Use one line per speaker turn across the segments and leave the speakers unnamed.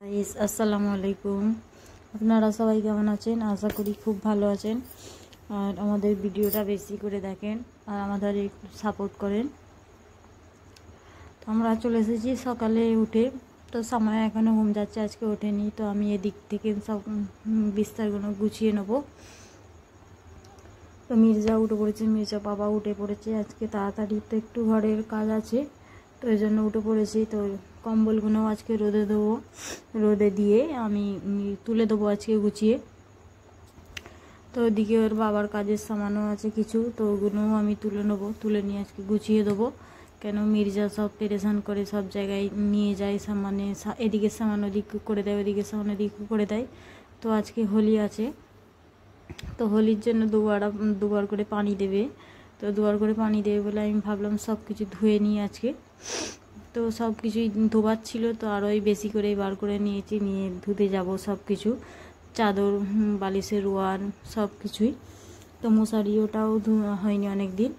আসসালামু আলাইকুম। আপনারা সবাই কেমন আছেন? আশা করি খুব ভালো আছেন আর আমাদের ভিডিওটা বেশি করে দেখেন আর আমাদের একটু সাপোর্ট করেন। তো আমরা চলে এসেছি সকালে উঠে, তো সময় এখনও ঘুম যাচ্ছে, আজকে ওঠেনি। তো আমি এদিক থেকে সব বিস্তারগুলো গুছিয়ে নেব। তো মির্জা উঠে পড়েছে, মির্জা বাবা উঠে পড়েছে। আজকে তাড়াতাড়ি তো একটু ঘরের কাজ আছে, তো এই জন্য উঠে পড়েছি। তো কম্বলগুলো আজকে রোদে দেবো, রোদে দিয়ে আমি তুলে দেবো আজকে গুছিয়ে। তো ওদিকে ওর বাবার কাজের সামানও আছে কিছু, তো ওগুলোও আমি তুলে নেবো, তুলে নিয়ে আজকে গুছিয়ে দেবো। কেন মির্জা সব পেরেশান করে, সব জায়গায় নিয়ে যায় সামানে, এদিকে সামান ওদিক করে দেয়, ওদিকে সামান ওদিক করে দেয়। তো আজকে হোলি আছে, তো হোলির জন্য দুবার করে পানি দেবে। তো দুবার করে পানি দেবে বলে আমি ভাবলাম সব কিছু ধুয়ে নিই আজকে। তো সব কিছুই ধোবার ছিল, তো আরোই বেশি করে বার করে নিয়েছি, নিয়ে ধুতে যাব সব কিছু, চাদর, বালিশের ওয়ার, সব কিছুই। তো মশারি ওটাও ধোয়া হয়নি অনেক দিন,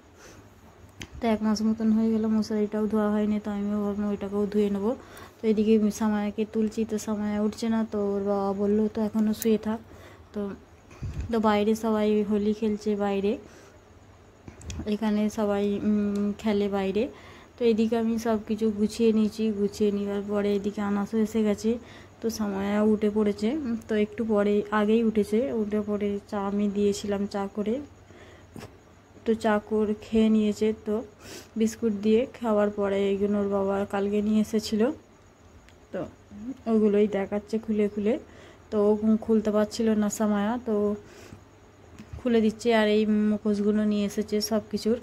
তো 1 মাস মতন হয়ে গেল, মশারিটাও ধোয়া হয়নি। তো আমিও ভাবলাম ওইটাকেও ধুয়ে নেবো। তো এদিকে সামায়াকে তুলছি, তো সামায়া উঠছে না। তো ওর বাবা বললো তো এখনও শুয়ে থাক। তো তো বাইরে সবাই হোলি খেলছে, বাইরে এখানে সবাই খেলে বাইরে। তো এদিকে আমি সব কিছু গুছিয়ে নিয়েছি, গুছিয়ে নেওয়ার পরে এদিকে আনাসও এসে গেছে। তো সামায়া উঠে পড়েছে, তো একটু পরে আগেই উঠেছে, উঠে পড়ে চা আমি দিয়েছিলাম চা করে, তো চা করে খেয়ে নিয়েছে। তো বিস্কুট দিয়ে খাওয়ার পরে এইগুলো ওর বাবা কালকে নিয়ে এসেছিলো, তো ওগুলোই দেখাচ্ছে খুলে খুলে। তো ও খুলতে পারছিল না সামায়া, তো খুলে দিচ্ছে। আর এই মুখোশগুলো নিয়ে এসেছে সব কিছুর,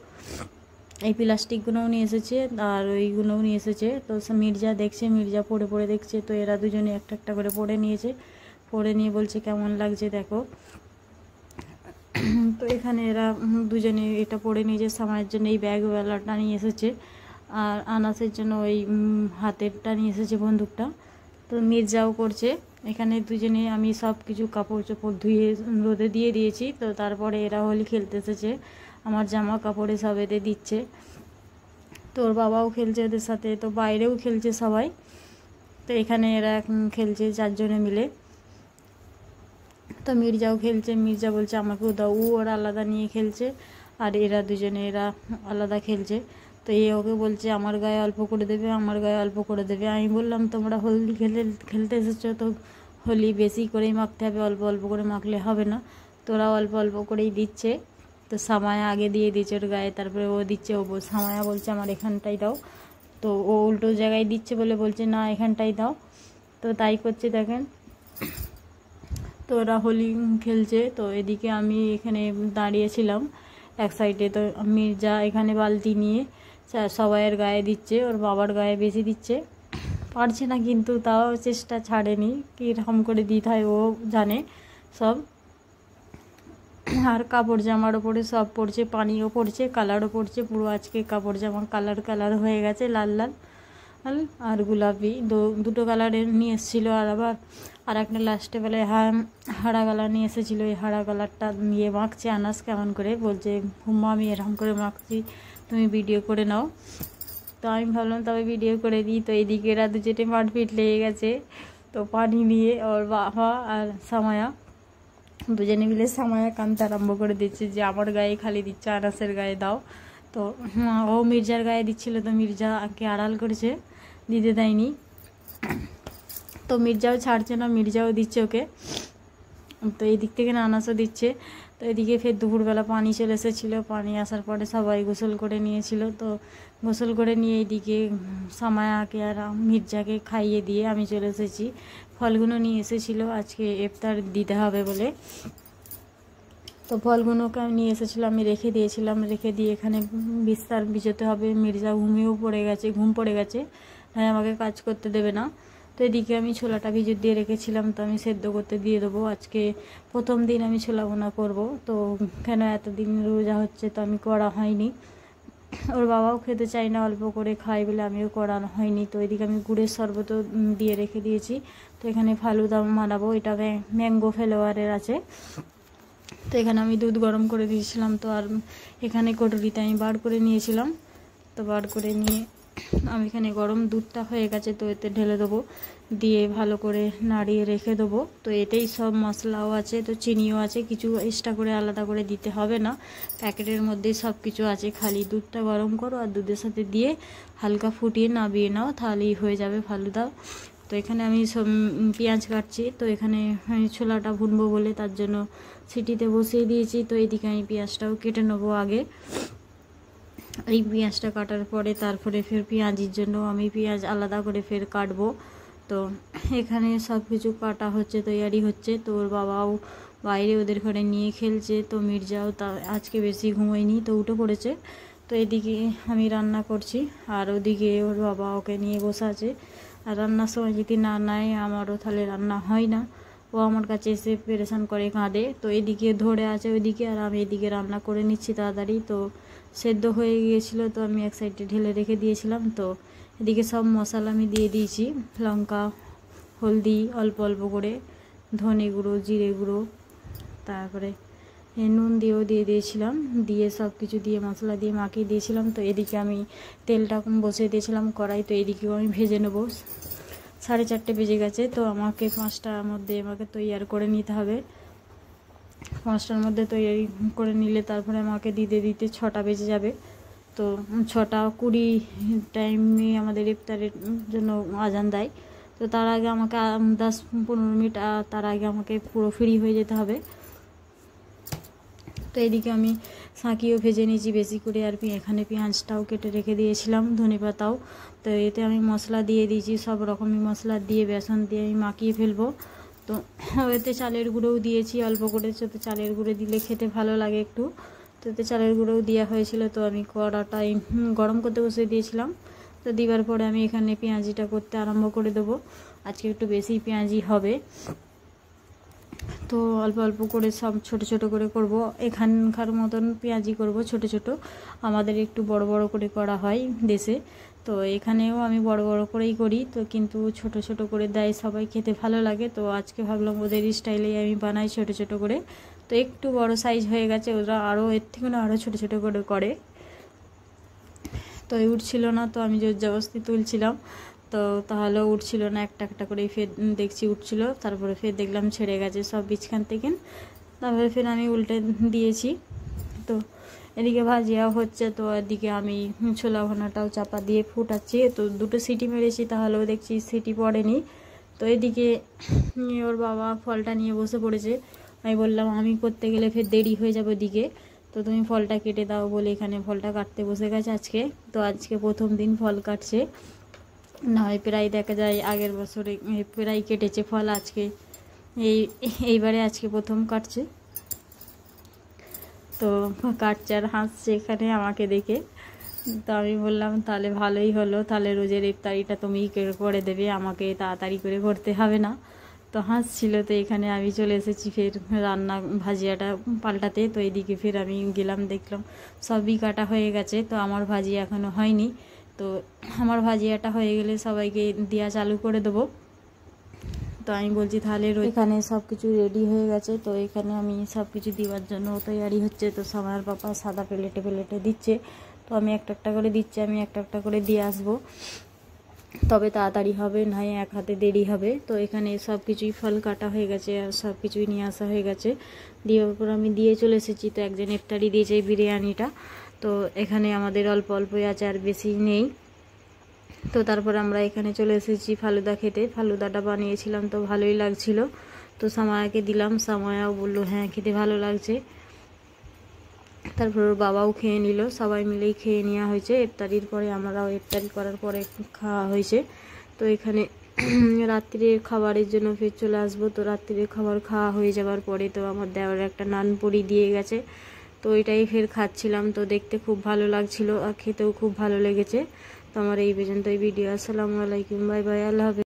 এই প্লাস্টিকগুলোও নিয়ে এসেছে আর ওইগুলোও নিয়ে এসেছে। তো মির্জা দেখছে, মির্জা পরে পরে দেখছে। তো এরা দুজনে একটা একটা করে পরে নিয়েছে, পরে নিয়ে বলছে কেমন লাগছে দেখো। তো এখানে এরা দুজনে এটা পরে নিয়েছে। সামায়ের জন্য এই ব্যাগওয়ালাটা নিয়ে এসেছে, আর আনাসের জন্য ওই হাতেরটা নিয়ে এসেছে, বন্দুকটা। তো মির্জাও করছে এখানে। দুজনে আমি সব কিছু কাপড় চোপড় ধুয়ে রোদে দিয়ে দিয়েছি। তো তারপরে এরা হোলি খেলতে এসেছে, আমার জামা কাপড়ে সব এদের দিচ্ছে। তো ওর বাবাও খেলছে ওদের সাথে, তো বাইরেও খেলছে সবাই। তো এখানে এরা খেলছে 4 জনে মিলে। তো মির্জাও খেলছে, মির্জা বলছে আমাকেও দাও, ও ওরা আলাদা নিয়ে খেলছে আর এরা দুজনে এরা আলাদা খেলছে। তো ওকে বলছে আমার গায়ে অল্প করে দেবে, আমার গায়ে অল্প করে দেবে। আমি বললাম তোমরা হোলি খেলতে এসেছো, তো হোলি বেশি করেই মাখতে হবে, অল্প অল্প করে মাখলে হবে না। তোরা অল্প অল্প করেই দিচ্ছে। তো সামায়া আগে দিয়ে দিচ্ছে ওর গায়ে, তারপরে ও দিচ্ছে। ও সামায়া বলছে আমার এখানটাই দাও, তো ও উল্টো জায়গায় দিচ্ছে বলে বলছে না এখানটাই দাও। তো তাই করছে দেখেন। তো ওরা হোলি খেলছে। তো এদিকে আমি এখানে দাঁড়িয়েছিলাম এক সাইডে। তো মির্জা এখানে বালতি নিয়ে সবাইয়ের গায়ে দিচ্ছে, ওর বাবার গায়ে বেশি দিচ্ছে, পারছে না কিন্তু তাও চেষ্টা ছাড়েনি, কীরকম করে দিতে হয় ও জানে সব। আর কাপড় জামার ওপরে সব পড়ছে, পানিও পড়ছে, কালারও পড়ছে, পুরো আজকে কাপড় জামা কালার কালার হয়ে গেছে, লাল লাল আর গোলাপি, দুটো কালারের নিয়ে এসেছিলো। আর আবার আর একটা লাস্টে বেলায় হারা কালার নিয়ে এসেছিলো। এই হারা কালারটা নিয়ে মাখছে আনাস কেমন করে, বলছে হুম্মা আমি এরকম করে মাখছি, তুমি ভিডিও করে নাও। তো আমি ভাবলাম তবে ভিডিও করে দিই। তো এদিকে এরা দুজনে মারপিট লেগে গেছে। তো পানি নিয়ে ওর বাবা আর সামায়া দুজনে মিলে সামায়া কাঁদতে আরম্ভ করে দিচ্ছে যে আমার গায়ে খালি দিচ্ছে, আনাসের গায়ে দাও। তো ও মির্জার গায়ে দিচ্ছিল, তো মির্জাকে আড়াল করেছে, দিতে দেয়নি। তো মির্জাও ছাড়ছে না, মির্জাও দিচ্ছে ওকে। তো এই দিক থেকে আনাসও দিচ্ছে। তো এদিকে ফের দুপুরবেলা পানি চলে এসেছিলো, পানি আসার পরে সবাই গোসল করে নিয়েছিল। তো গোসল করে নিয়ে এইদিকে সামায়াকে আর মির্জাকে খাইয়ে দিয়ে আমি চলে এসেছি। ফলগুলো নিয়ে এসেছিলো আজকে ইফতার দিতে হবে বলে। তো ফলগুলোকে আমি নিয়ে এসেছিলো, আমি রেখে দিয়েছিলাম, রেখে দিয়ে এখানে বিস্তার বিছোতে হবে। মির্জা ঘুমিয়েও পড়ে গেছে, ঘুম পড়ে গেছে, তাই আমাকে কাজ করতে দেবে না। তো এদিকে আমি ছোলাটা ভিজে দিয়ে রেখেছিলাম, তো আমি সেদ্ধ করতে দিয়ে দেবো। আজকে প্রথম দিন আমি ছোলা ভুনা করবো, তো কেন এতদিন রোজা হচ্ছে তো আমি করা হয়নি। ওর বাবাও খেতে চাই না, অল্প করে খাই বলে আমিও করা হয়নি। তো এদিকে আমি গুড়ের শরবতও দিয়ে রেখে দিয়েছি। তো এখানে ফালুদা বানাবো, এটা ম্যাঙ্গো ফ্লেভারের আছে। তো এখানে আমি দুধ গরম করে দিয়েছিলাম। তো আর এখানে কটুরিতে আমি বার করে নিয়েছিলাম, তো বার করে নিয়ে আমি এখানে গরম দুধটা হয়ে গেছে, তো এতে ঢেলে দেবো, দিয়ে ভালো করে নাড়িয়ে রেখে দেবো। তো এতেই সব মশলাও আছে, তো চিনিও আছে, কিছু এক্সট্রা করে আলাদা করে দিতে হবে না, প্যাকেটের মধ্যেই সব কিছু আছে। খালি দুধটা গরম করো আর দুধের সাথে দিয়ে হালকা ফুটিয়ে নামিয়ে নাও, তাহলেই হয়ে যাবে ফালুদা। তো এখানে আমি সব পেঁয়াজ কাটছি, তো এখানে ছোলাটা ভুনবো বলে তার জন্য সিটিতে বসিয়ে দিয়েছি। তো এদিকে আমি পেঁয়াজটাও কেটে নেবো আগে। এই পেঁয়াজটা কাটার পরে তারপরে ফের পেঁয়াজির জন্য আমি পেঁয়াজ আলাদা করে ফের কাটবো। তো এখানে সব কিছু কাটা হচ্ছে, তৈয়ারি হচ্ছে। তো ওর বাবাও বাইরে ওদের ঘরে নিয়ে খেলছে, তো মির্জাও তা আজকে বেশি ঘুমোয়নি, তো উঠে পড়েছে। তো এদিকে আমি রান্না করছি আর ওদিকে ওর বাবা ওকে নিয়ে বসে আছে। আর রান্নার সময় যদি না নেয় আমারও তাহলে রান্না হয় না, ও আমার কাছে এসে পেরেশান করে কাঁদে। তো এদিকে ধরে আছে ওইদিকে, আর আমি এদিকে রান্না করে নিচ্ছি তাড়াতাড়ি। তো সেদ্ধ হয়ে গিয়েছিলো, তো আমি এক সাইডে ঢেলে রেখে দিয়েছিলাম। তো এদিকে সব মশলা আমি দিয়ে দিয়েছি, লঙ্কা, হলদি অল্প অল্প করে, ধনে গুঁড়ো, জিরে গুঁড়ো, তারপরে নুন দিয়েও দিয়ে দিয়েছিলাম, দিয়ে সব কিছু দিয়ে মশলা দিয়ে মাখিয়ে দিয়েছিলাম। তো এদিকে আমি তেলটা বসিয়ে দিয়েছিলাম কড়াই, তো এদিকেও আমি ভেজে নেবো। 4:30 বেজে গেছে, তো আমাকে 5টার মধ্যে আমাকে তৈয়ার করে নিতে হবে। 5টার মধ্যে তৈরি করে নিলে তারপরে আমাকে দিতে দিতে 6টা বেজে যাবে। তো 6:20 টাইমে আমাদের ইফতারের জন্য আজান দেয়। তো তার আগে আমাকে 10-15 মিনিট তার আগে আমাকে পুরো ফ্রি হয়ে যেতে হবে। তো এদিকে আমি শাঁকিও ভেজে নিয়েছি বেশি করে, আর এখানে পেঁয়াজটাও কেটে রেখে দিয়েছিলাম, ধনেপাতাও। তো এতে আমি মশলা দিয়ে দিয়েছি, সব রকমই মশলা দিয়ে বেসন দিয়ে আমি মাখিয়ে ফেলবো। তো এতে চালের গুঁড়োও দিয়েছি অল্প করে, তো চালের গুঁড়ো দিলে খেতে ভালো লাগে একটু। তো এতে চালের গুঁড়োও দেওয়া হয়েছিল। তো আমি কড়াটাই গরম করতে বসিয়ে দিয়েছিলাম। তো দেওয়ার পরে আমি এখানে পেঁয়াজিটা করতে আরম্ভ করে দেবো। আজকে একটু বেশি পেঁয়াজি হবে, তো অল্প অল্প করে সব ছোট ছোট করে করব। এখানকার মতন পেঁয়াজি করব ছোট ছোট, আমাদের একটু বড় বড় করে করা হয় দেশে। তো এখানেও আমি বড় বড় করেই করি, তো কিন্তু ছোট ছোট করে দেয়, সবাই খেতে ভালো লাগে। তো আজকে ভাবলাম ওদের স্টাইলেই আমি বানাই ছোট ছোট করে। তো একটু বড় সাইজ হয়ে গেছে, ওরা আরও এর থেকে না আরও ছোট ছোট করে করে। তো উঠছিল না, তো আমি জোর জবরদস্তি তুলছিলাম, তো তাহলেও উঠছিল না, একটা একটা করে ফের দেখছি উঠছিল, তারপরে ফের দেখলাম ছেড়ে গেছে সব বীজখান থেকে। তারপরে ফের আমি উল্টে দিয়েছি। তো এদিকে ভাজিয়াও হচ্ছে, তো এদিকে আমি ছোলা ভুনাটাও চাপা দিয়ে ফুটাচ্ছি। তো 2টো সিটি মেরেছি, তাহলেও দেখছি সিটি পড়েনি। তো এদিকে ওর বাবা ফলটা নিয়ে বসে পড়েছে। আমি বললাম আমি করতে গেলে ফের দেরি হয়ে যাবে ওদিকে, তো তুমি ফলটা কেটে দাও বলে এখানে ফলটা কাটতে বসে গেছে আজকে। তো আজকে প্রথম দিন ফল কাটছে, না হয় প্রায় দেখা যায় আগের বছরে প্রায় কেটেছে ফল, আজকে এইবারে আজকে প্রথম কাটছে। তো কাটছে আর হাসছে এখানে আমাকে দেখে। তো আমি বললাম তাহলে ভালোই হলো, তাহলে রোজের ইফতারিটা তুমি করে দেবে, আমাকে তাড়াতাড়ি করে করতে হবে না। তো হাসছিল। তো এখানে আমি চলে এসেছি ফের রান্না ভাজিয়াটা পাল্টাতে। তো এইদিকে ফের আমি গেলাম, দেখলাম সবই কাটা হয়ে গেছে, তো আমার ভাজিয়া এখনও হয়নি। তো আমার ভাজিয়াটা হয়ে গেলে সবাইকে দেওয়া চালু করে দেবো। তো আমি বলছি তাহলে এখানে সব কিছু রেডি হয়ে গেছে, তো এখানে আমি সব কিছু দেওয়ার জন্য তৈরি হচ্ছে। তো সবার পাপা সাদা প্লেটে প্লেটে দিচ্ছে, তো আমি একটা একটা করে দিচ্ছি, আমি একটা একটা করে দিয়ে আসবো, তবে তাড়াতাড়ি হবে, নয় এক হাতে দেরি হবে। তো এখানে সব কিছুই ফল কাটা হয়ে গেছে আর সব কিছুই নিয়ে আসা হয়ে গেছে, দেওয়ার পর আমি দিয়ে চলে এসেছি। তো একজন ইফতারি দিয়েছে এই বিরিয়ানিটা, তো এখানে আমাদের অল্প অল্পই আছে আর বেশি নেই। তো তারপর আমরা এখানে চলে এসেছি ফালুদা খেতে। ফালুদাটা বানিয়েছিলাম, তো ভালোই লাগছিল। তো সামায়াকে দিলাম, সামায়াও বললো হ্যাঁ খেতে ভালো লাগছে। তারপর ওর বাবাও খেয়ে নিল, সবাই মিলেই খেয়ে নেওয়া হয়েছে। ইফতারির পরে আমরাও ইফতারি করার পরে খাওয়া হয়েছে। তো এখানে রাত্রির খাবারের জন্য ফের চলে আসবো। তো রাত্রির খাবার খাওয়া হয়ে যাওয়ার পরে তো আমার দেওয়ার একটা নানপুরি দিয়ে গেছে, তো ওইটাই ফের খাচ্ছিলাম। তো দেখতে খুব ভালো লাগছিল আর খেতেও খুব ভালো লেগেছে। তো আমার এই পর্যন্ত এই ভিডিও। আসসালামু আলাইকুম, বাই বাই, আল্লাহ হাফেজ।